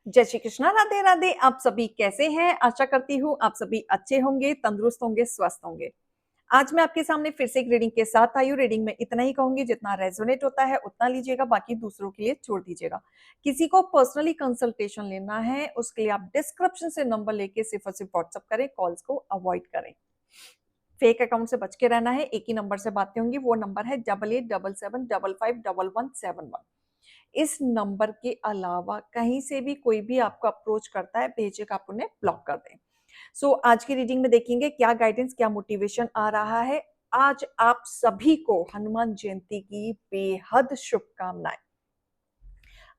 जय श्री कृष्णा, राधे राधे। आप सभी कैसे हैं? आशा करती हूँ आप सभी अच्छे होंगे, तंदुरुस्त होंगे, स्वस्थ होंगे। आज मैं आपके सामने फिर से एक रीडिंग के साथ आई हूँ। रीडिंग में इतना ही कहूंगी, जितना रेजोनेट होता है उतना लीजिएगा, बाकी दूसरों के लिए छोड़ दीजिएगा। किसी को पर्सनली कंसल्टेशन लेना है उसके लिए आप डिस्क्रिप्शन से नंबर लेके सिर्फ और सिर्फ व्हाट्सअप करें, कॉल्स को अवॉइड करें। फेक अकाउंट से बच के रहना है। एक ही नंबर से बातें होंगी, वो नंबर है 8877551171। इस नंबर के अलावा कहीं से भी कोई भी आपको अप्रोच करता है, बेझिझक आप उन्हें ब्लॉक कर दें। सो आज की रीडिंग में देखेंगे क्या गाइडेंस, क्या मोटिवेशन आ रहा है। आज आप सभी को हनुमान जयंती की बेहद शुभकामनाएं।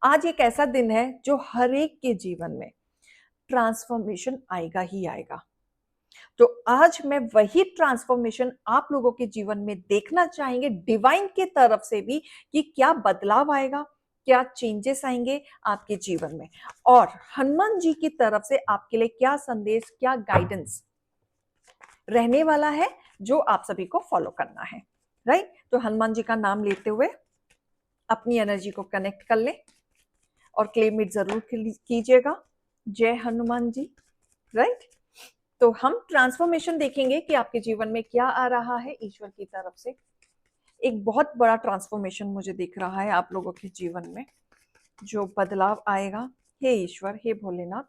आज एक ऐसा दिन है जो हर एक के जीवन में ट्रांसफॉर्मेशन आएगा ही आएगा। तो आज मैं वही ट्रांसफॉर्मेशन आप लोगों के जीवन में देखना चाहेंगे, डिवाइन की तरफ से भी, कि क्या बदलाव आएगा, क्या चेंजेस आएंगे आपके जीवन में, और हनुमान जी की तरफ से आपके लिए क्या संदेश, क्या गाइडेंस रहने वाला है जो आप सभी को फॉलो करना है। राइट? तो हनुमान जी का नाम लेते हुए अपनी एनर्जी को कनेक्ट कर ले और क्लेम इट जरूर कीजिएगा। जय हनुमान जी। राइट? तो हम ट्रांसफॉर्मेशन देखेंगे कि आपके जीवन में क्या आ रहा है ईश्वर की तरफ से। एक बहुत बड़ा ट्रांसफॉर्मेशन मुझे दिख रहा है आप लोगों के जीवन में, जो बदलाव आएगा। हे ईश्वर, हे भोलेनाथ,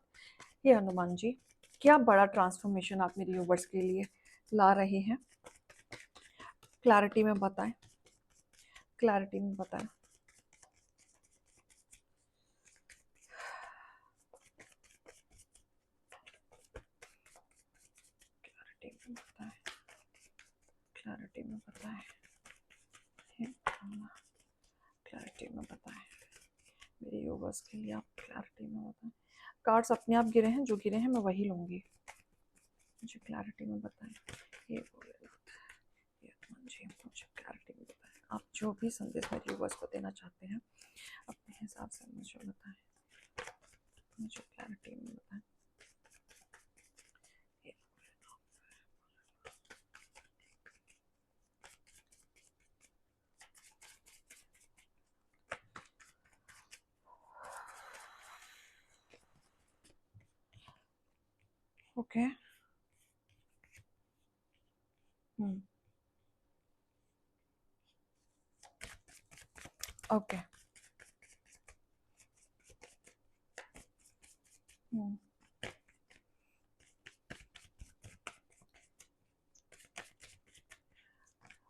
हे हनुमान जी, क्या बड़ा ट्रांसफॉर्मेशन आप मेरे व्यूवर्स के लिए ला रहे हैं। क्लैरिटी में बताएं, क्लैरिटी में बताएं। क्लैरिटी में बताएं, क्लैरिटी में बताएं, क्लैरिटी में बताएं। मेरे व्यूवर्स के लिए आप क्लैरिटी में बताएं। कार्ड्स अपने आप गिरे हैं, जो गिरे हैं मैं वही लूंगी। मुझे क्लैरिटी में बताएं। ये हनुमान जी, मुझे क्लैरिटी में बताएं। आप जो भी संदेश मेरे व्यूवर्स को देना चाहते हैं अपने हिसाब से मुझे बताएं, मुझे क्लैरिटी में बताएं। ओके। ओके।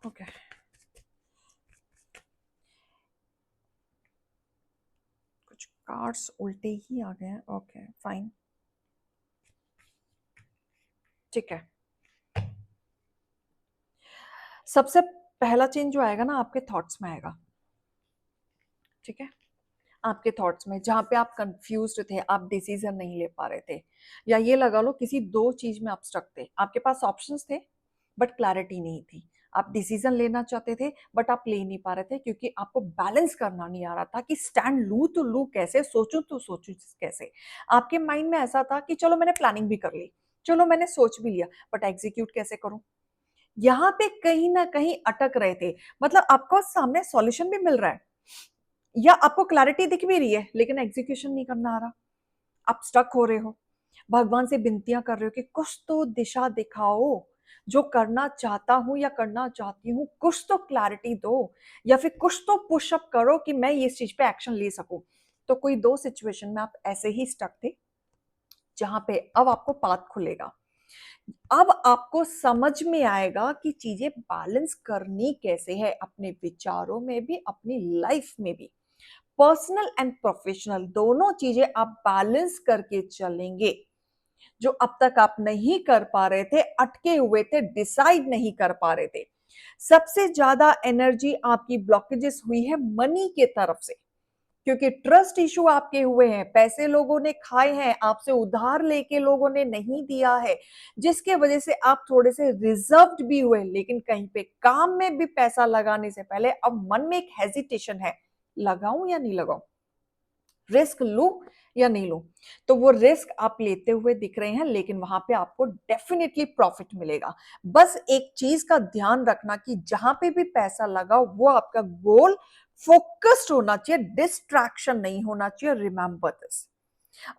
ओके। कुछ कार्ड्स उल्टे ही आ गए हैं। ओके, फाइन, ठीक है। सबसे पहला चेंज जो आएगा ना, आपके थॉट्स में आएगा। ठीक है? आपके थॉट्स में, जहां पे आप कंफ्यूज्ड थे, आप डिसीजन नहीं ले पा रहे थे, या ये लगा लो किसी दो चीज में आप स्टक थे। आपके पास ऑप्शंस थे बट क्लैरिटी नहीं थी। आप डिसीजन लेना चाहते थे बट आप ले नहीं पा रहे थे, क्योंकि आपको बैलेंस करना नहीं आ रहा था कि स्टैंड लूं तो लूं कैसे, सोचूं तो सोचूं कैसे। आपके माइंड में ऐसा था कि चलो मैंने प्लानिंग भी कर ली, चलो मैंने सोच भी लिया, बट एग्जीक्यूट कैसे करूं। यहाँ पे कहीं ना कहीं अटक रहे थे। मतलब आपको सामने सॉल्यूशन भी मिल रहा है, या आपको क्लैरिटी दिख भी रही है, लेकिन एग्जीक्यूशन नहीं करना आ रहा। आप स्टक हो रहे हो, भगवान से विनतियां कर रहे हो कि कुछ तो दिशा दिखाओ, जो करना चाहता हूं या करना चाहती हूँ, कुछ तो क्लैरिटी दो, या फिर कुछ तो पुशअप करो कि मैं इस चीज पे एक्शन ले सकूं। तो कोई दो सिचुएशन में आप ऐसे ही स्टक थे, जहां पे अब आपको पाथ खुलेगा। अब आपको समझ में आएगा कि चीजें बैलेंस करनी कैसे है, अपने विचारों में भी, अपनी लाइफ में भी। पर्सनल एंड प्रोफेशनल दोनों चीजें आप बैलेंस करके चलेंगे। जो अब तक आप नहीं कर पा रहे थे, अटके हुए थे, डिसाइड नहीं कर पा रहे थे। सबसे ज्यादा एनर्जी आपकी ब्लॉकेजेस हुई है मनी के तरफ से, क्योंकि ट्रस्ट इशू आपके हुए हैं। पैसे लोगों ने खाए हैं, आपसे उधार लेके लोगों ने नहीं दिया है, जिसके वजह से आप थोड़े से रिजर्व्ड भी हुए। लेकिन कहीं पे काम में भी पैसा लगाने से पहले अब मन में एक हेजिटेशन है, लगाऊं या नहीं लगाऊं, रिस्क लूं या नहीं लूं। तो वो रिस्क आप लेते हुए दिख रहे हैं, लेकिन वहां पे आपको डेफिनेटली प्रॉफिट मिलेगा। बस एक चीज का ध्यान रखना कि जहां पे भी पैसा लगा वो आपका गोल फोकस्ड होना चाहिए, डिस्ट्रैक्शन नहीं होना चाहिए। Remember this.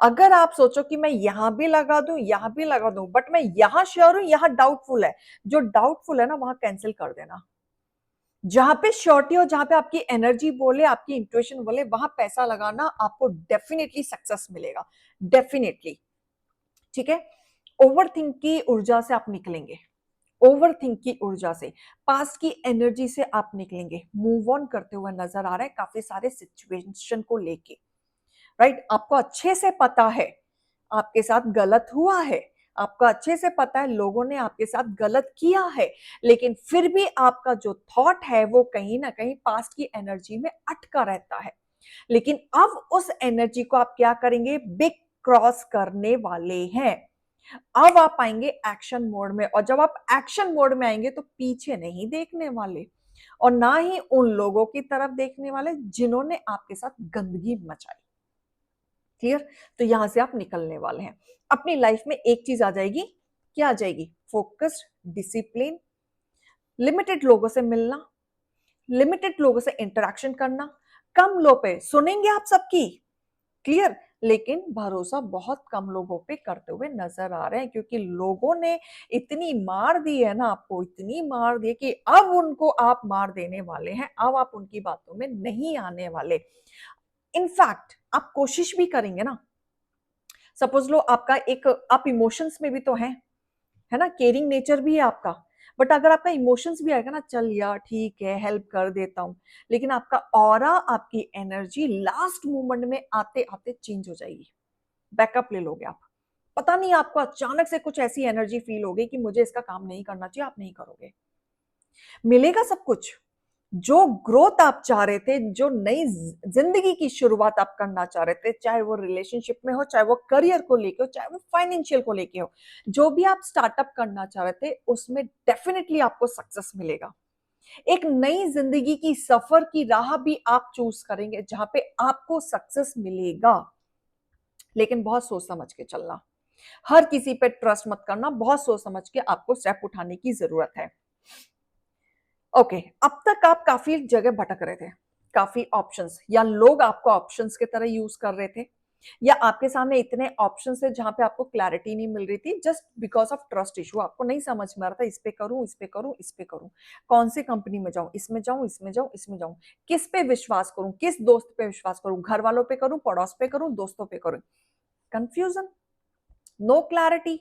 अगर आप सोचो कि मैं यहां भी लगा दूं, यहां भी लगा दूं, बट मैं यहां श्योर हूं, यहां डाउटफुल है, जो डाउटफुल है ना वहां कैंसिल कर देना। जहां पे श्योरिटी हो, जहां पे आपकी एनर्जी बोले, आपकी इंट्यूशन बोले, वहां पैसा लगाना, आपको डेफिनेटली सक्सेस मिलेगा, डेफिनेटली। ठीक है। ओवरथिंक की ऊर्जा से आप निकलेंगे, ओवरथिंक की ऊर्जा से, पास्ट की एनर्जी से आप निकलेंगे, मूव ऑन करते हुए नजर आ रहे हैं काफी सारे सिचुएशन को लेके। राइट, आपको अच्छे से पता है आपके साथ गलत हुआ है, आपको अच्छे से पता है लोगों ने आपके साथ गलत किया है, लेकिन फिर भी आपका जो थॉट है वो कहीं ना कहीं पास्ट की एनर्जी में अटका रहता है। लेकिन अब उस एनर्जी को आप क्या करेंगे, बिग क्रॉस करने वाले हैं। अब आप आएंगे एक्शन मोड में, और जब आप एक्शन मोड में आएंगे तो पीछे नहीं देखने वाले, और ना ही उन लोगों की तरफ देखने वाले जिन्होंने आपके साथ गंदगी मचाई। क्लियर? तो यहां से आप निकलने वाले हैं। अपनी लाइफ में एक चीज आ जाएगी, क्या आ जाएगी, फोकस्ड, डिसिप्लिन, लिमिटेड लोगों से मिलना, लिमिटेड लोगों से इंटरेक्शन करना, कम लोग पे सुनेंगे आप सबकी, क्लियर, लेकिन भरोसा बहुत कम लोगों पे करते हुए नजर आ रहे हैं, क्योंकि लोगों ने इतनी मार दी है ना आपको, इतनी मार दी है कि अब उनको आप मार देने वाले हैं, अब आप उनकी बातों में नहीं आने वाले। इनफैक्ट आप कोशिश भी करेंगे ना, सपोज लो आपका एक, आप इमोशंस में भी तो हैं, है ना, केयरिंग नेचर भी है आपका, बट अगर आपका इमोशंस भी आएगा ना, चल यार ठीक है हेल्प कर देता हूं, लेकिन आपका ऑरा, आपकी एनर्जी लास्ट मोमेंट में आते आते चेंज हो जाएगी, बैकअप ले लोगे आप। पता नहीं आपको अचानक से कुछ ऐसी एनर्जी फील होगी कि मुझे इसका काम नहीं करना चाहिए, आप नहीं करोगे, मिलेगा सब कुछ। जो ग्रोथ आप चाह रहे थे, जो नई जिंदगी की शुरुआत आप करना चाह रहे थे, चाहे वो रिलेशनशिप में हो, चाहे वो करियर को लेके हो, चाहे वो फाइनेंशियल को लेके हो, जो भी आप स्टार्टअप करना चाह रहे थे उसमें डेफिनेटली आपको सक्सेस मिलेगा। एक नई जिंदगी की सफर की राह भी आप चूज करेंगे जहां पे आपको सक्सेस मिलेगा, लेकिन बहुत सोच समझ के चलना, हर किसी पे ट्रस्ट मत करना, बहुत सोच समझ के आपको स्टेप उठाने की जरूरत है। ओके, अब तक आप काफी जगह भटक रहे थे, काफी ऑप्शंस, या लोग आपको ऑप्शंस की तरह यूज कर रहे थे, या आपके सामने इतने ऑप्शंस थे जहां पे आपको क्लैरिटी नहीं मिल रही थी, just because of trust issue, आपको नहीं समझ में आ रहा था इस पे करूं, इस पे करूं, इस पे करूं, कौन सी कंपनी में जाऊं, इसमें जाऊं, इसमें जाऊं, इसमें जाऊं, किस पे विश्वास करूं, किस दोस्त पे विश्वास करूं, घर वालों पे करूं, पड़ोस पे करूं, दोस्तों पे करूं, कंफ्यूजन, नो क्लैरिटी।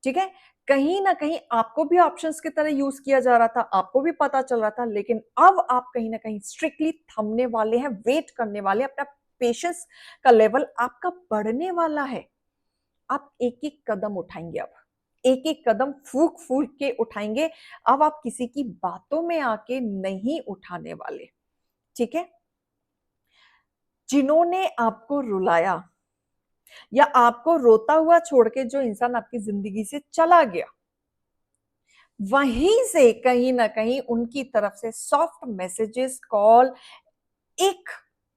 ठीक है, कहीं ना कहीं आपको भी ऑप्शंस की तरह यूज किया जा रहा था, आपको भी पता चल रहा था, लेकिन अब आप कहीं ना कहीं स्ट्रिक्टली थमने वाले हैं, वेट करने वाले हैं, अपना पेशेंस का लेवल आपका बढ़ने वाला है। आप एक एक कदम उठाएंगे, अब एक एक कदम फूक फूक के उठाएंगे, अब आप किसी की बातों में आके नहीं उठाने वाले। ठीक है, जिन्होंने आपको रुलाया या आपको रोता हुआ छोड़ के जो इंसान आपकी जिंदगी से चला गया, वहीं से कहीं ना कहीं उनकी तरफ से सॉफ्ट मैसेजेस, कॉल, एक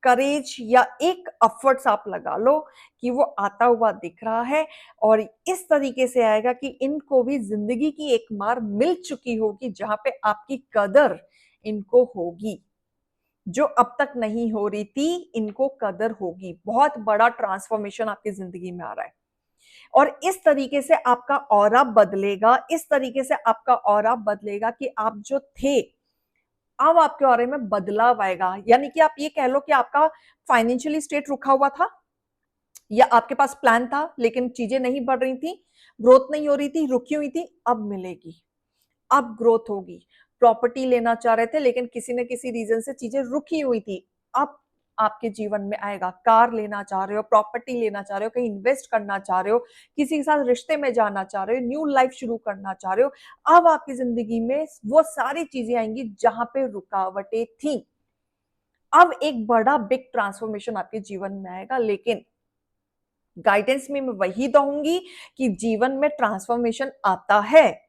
करेज या एक एफर्ट्स आप लगा लो कि वो आता हुआ दिख रहा है, और इस तरीके से आएगा कि इनको भी जिंदगी की एक मार मिल चुकी होगी जहां पे आपकी कदर इनको होगी, जो अब तक नहीं हो रही थी, इनको कदर होगी। बहुत बड़ा ट्रांसफॉर्मेशन आपकी जिंदगी में आ रहा है, और इस तरीके से आपका ऑरा बदलेगा, इस तरीके से आपका ऑरा बदलेगा कि आप जो थे, अब आपके ऑरे में बदलाव आएगा। यानी कि आप ये कह लो कि आपका फाइनेंशियली स्टेट रुका हुआ था, या आपके पास प्लान था लेकिन चीजें नहीं बढ़ रही थी, ग्रोथ नहीं हो रही थी, रुकी हुई थी, अब मिलेगी, अब ग्रोथ होगी। प्रॉपर्टी लेना चाह रहे थे लेकिन किसी न किसी रीजन से चीजें रुकी हुई थी, अब आपके जीवन में आएगा। कार लेना चाह रहे हो, प्रॉपर्टी लेना चाह रहे हो, कहीं इन्वेस्ट करना चाह रहे हो, किसी के साथ रिश्ते में जाना चाह रहे हो, न्यू लाइफ शुरू करना चाह रहे हो, अब आपकी जिंदगी में वो सारी चीजें आएंगी जहां पे रुकावटें थी। अब एक बड़ा बिग ट्रांसफॉर्मेशन आपके जीवन में आएगा, लेकिन गाइडेंस में मैं वही दूंगी कि जीवन में ट्रांसफॉर्मेशन आता है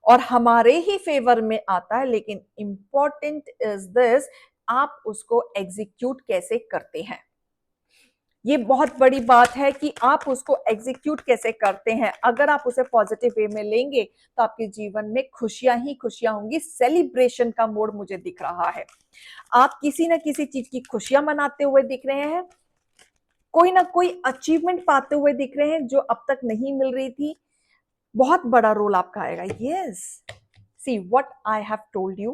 और हमारे ही फेवर में आता है, लेकिन इंपॉर्टेंट इज दिस, आप उसको एग्जीक्यूट कैसे करते हैं। ये बहुत बड़ी बात है कि आप उसको एग्जीक्यूट कैसे करते हैं। अगर आप उसे पॉजिटिव वे में लेंगे तो आपके जीवन में खुशियां ही खुशियां होंगी, सेलिब्रेशन का मोड मुझे दिख रहा है। आप किसी न किसी चीज की खुशियां मनाते हुए दिख रहे हैं, कोई ना कोई अचीवमेंट पाते हुए दिख रहे हैं जो अब तक नहीं मिल रही थी, बहुत बड़ा रोल आपका आएगा। Yes, see what I have told you,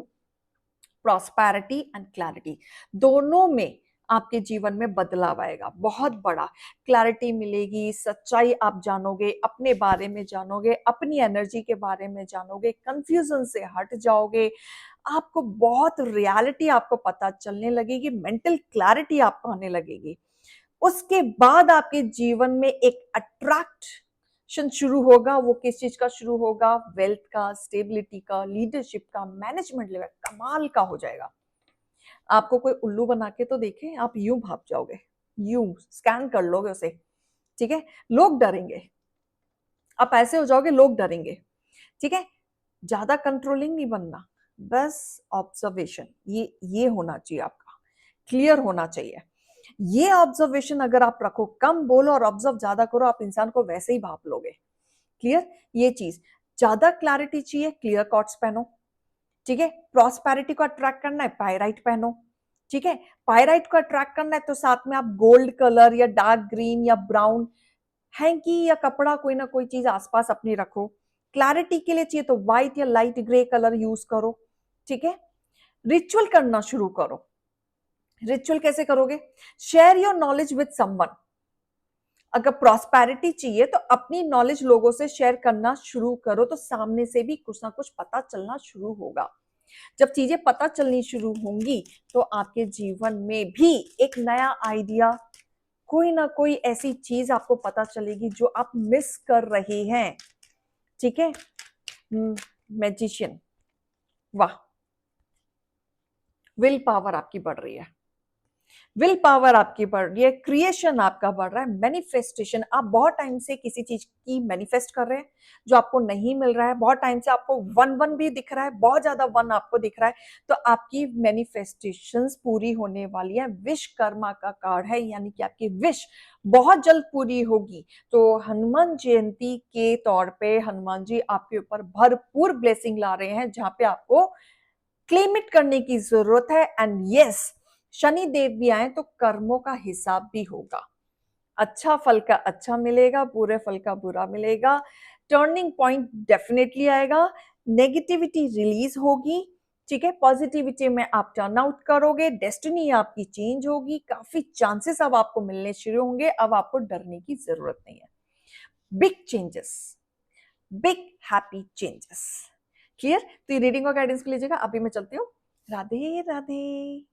prosperity and clarity, दोनों में आपके जीवन में बदलाव आएगा, बहुत बड़ा क्लैरिटी मिलेगी, सच्चाई आप जानोगे, अपने बारे में जानोगे, अपनी एनर्जी के बारे में जानोगे, कंफ्यूजन से हट जाओगे, आपको बहुत रियलिटी आपको पता चलने लगेगी, मेंटल क्लैरिटी आपको आने लगेगी। उसके बाद आपके जीवन में एक अट्रैक्शन शुरू होगा। वो किस चीज का शुरू होगा? वेल्थ का, स्टेबिलिटी का, लीडरशिप का, मैनेजमेंट लेवल, कमाल का हो जाएगा। आपको कोई उल्लू बना के तो देखे, आप यूं भाग जाओगे, यूं स्कैन कर लोगे उसे, ठीक है? लोग डरेंगे, आप ऐसे हो जाओगे, लोग डरेंगे, ठीक है? ज्यादा कंट्रोलिंग नहीं बनना, बस ऑब्जर्वेशन, ये होना चाहिए आपका, क्लियर होना चाहिए। ये ऑब्जर्वेशन अगर आप रखो, कम बोलो और ऑब्जर्व ज्यादा करो, आप इंसान को वैसे ही भाप लोगे। क्लियर? ये चीज, ज्यादा क्लैरिटी चाहिए, क्लियर कॉर्ड्स पहनो, ठीक है? प्रॉस्पेरिटी को अट्रैक्ट करना है, पायराइट पहनो, ठीक है? पायराइट को अट्रैक्ट करना है तो साथ में आप गोल्ड कलर या डार्क ग्रीन या ब्राउन हैंकी या कपड़ा, कोई ना कोई चीज आसपास अपनी रखो। क्लैरिटी के लिए चाहिए तो व्हाइट या लाइट ग्रे कलर यूज करो, ठीक है? रिचुअल करना शुरू करो। रिचुअल कैसे करोगे? Share your knowledge with someone. अगर प्रॉस्पेरिटी चाहिए तो अपनी नॉलेज लोगों से शेयर करना शुरू करो, तो सामने से भी कुछ ना कुछ पता चलना शुरू होगा। जब चीजें पता चलनी शुरू होंगी तो आपके जीवन में भी एक नया आइडिया, कोई ना कोई ऐसी चीज आपको पता चलेगी जो आप मिस कर रहे हैं, ठीक है? मैजिशियन, वाह, विल पावर आपकी बढ़ रही है, विल पावर आपकी बढ़ रही है, क्रिएशन आपका बढ़ रहा है, मैनिफेस्टेशन, आप बहुत टाइम से किसी चीज की मैनिफेस्ट कर रहे हैं जो आपको नहीं मिल रहा है, बहुत टाइम से आपको वन वन भी दिख रहा है, बहुत ज्यादा वन आपको दिख रहा है, तो आपकी मैनिफेस्टेशंस पूरी होने वाली है। विश्वकर्मा का कार्ड है, यानी कि आपकी विश बहुत जल्द पूरी होगी। तो हनुमान जयंती के तौर पे हनुमान जी आपके ऊपर भरपूर ब्लेसिंग ला रहे हैं, जहां पे आपको क्लेम इट करने की जरूरत है। एंड यस, शनि देव भी आए तो कर्मों का हिसाब भी होगा, अच्छा फल का अच्छा मिलेगा, बुरे फल का बुरा मिलेगा। टर्निंग पॉइंट डेफिनेटली आएगा, नेगेटिविटी रिलीज होगी, ठीक है? पॉजिटिविटी में आप टर्न आउट करोगे, डेस्टिनी आपकी चेंज होगी, काफी चांसेस अब आपको मिलने शुरू होंगे, अब आपको डरने की जरूरत नहीं है। Big changes, big happy changes. Clear? तो ये रीडिंग और गाइडेंस को लीजिएगा, अभी मैं चलती हूँ। राधे राधे।